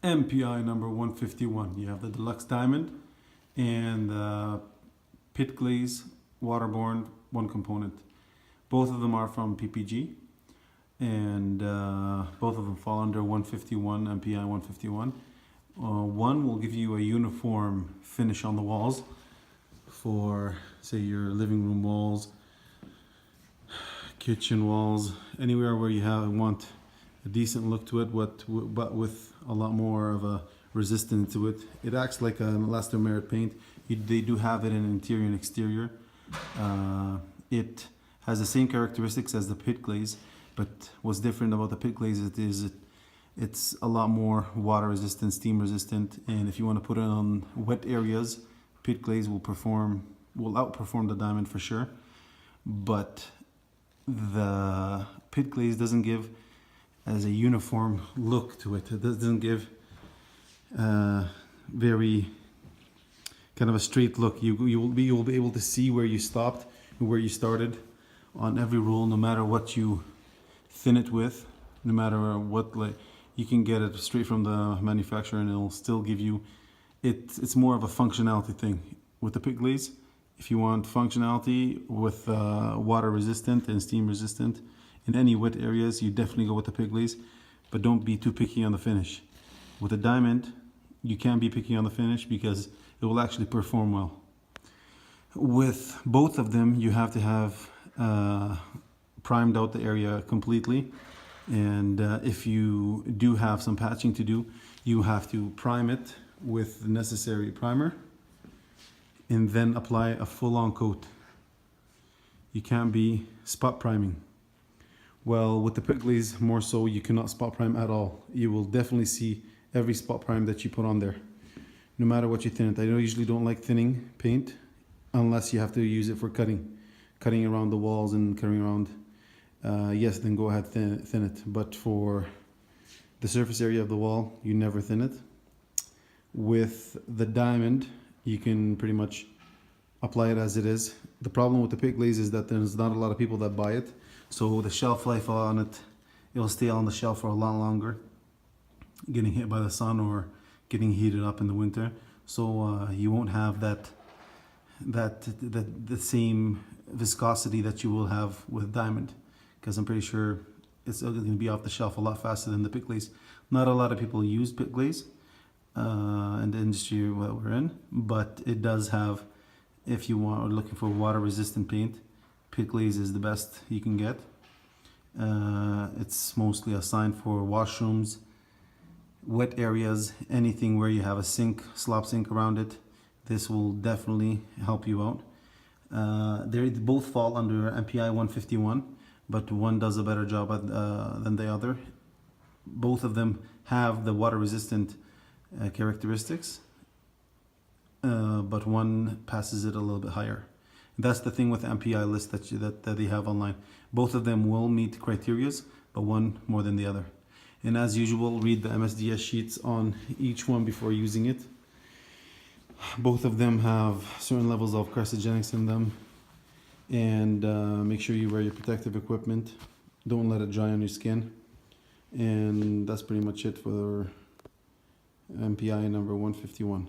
MPI number 151. You have the deluxe diamond and the Pitt glaze waterborne one component. Both of them are from PPG, and both of them fall under 151, MPI 151. One will give you a uniform finish on the walls for, say, your living room walls, kitchen walls, anywhere where you want a decent look to it, but with a lot more of a resistance to it. It acts like an elastomeric paint. They do have it in interior and exterior. It has the same characteristics as the Pitt glaze, but what's different about the Pitt glaze is it's a lot more water resistant, steam resistant, and if you want to put it on wet areas, Pitt glaze will outperform the diamond for sure. But the Pitt glaze doesn't give as a uniform look to it. It doesn't give very kind of a straight look. You will be able to see where you stopped and where you started on every roll, no matter what you thin it with, no matter what, like, you can get it straight from the manufacturer and it'll still give you it's more of a functionality thing. With the Pitt glaze, if you want functionality with water resistant and steam resistant in any wet areas, you definitely go with the Pitt glaze, but don't be too picky on the finish. With a diamond, you can be picky on the finish because it will actually perform well. With both of them, you have to have primed out the area completely, and if you do have some patching to do, you have to prime it with the necessary primer and then apply a full-on coat. You can't be spot priming. Well, with the Pitt glaze, more so, you cannot spot prime at all. You will definitely see every spot prime that you put on there, no matter what you thin it. I usually don't like thinning paint unless you have to use it for cutting around the walls and cutting around. Yes, then go ahead, thin it. But for the surface area of the wall, you never thin it. With the diamond, you can pretty much apply it as it is. The problem with the Pitt glaze is that there's not a lot of people that buy it, so the shelf life on it, it'll stay on the shelf for a lot longer, getting hit by the sun or getting heated up in the winter. So you won't have the same viscosity that you will have with diamond, because I'm pretty sure it's going to be off the shelf a lot faster than the Pitt glaze. Not a lot of people use Pitt glaze in the industry that we're in, but it does have, if you are looking for water resistant paint, Pitt glaze is the best you can get. It's mostly assigned for washrooms, wet areas, anything where you have a sink, slop sink around it. This will definitely help you out. They both fall under MPI 151, but one does a better job than the other. Both of them have the water resistant characteristics, but one passes it a little bit higher. That's the thing with the MPI list that they have online. Both of them will meet criterias, but one more than the other. And as usual, read the MSDS sheets on each one before using it. Both of them have certain levels of carcinogenics in them, and make sure you wear your protective equipment. Don't let it dry on your skin. And that's pretty much it for MPI number 151.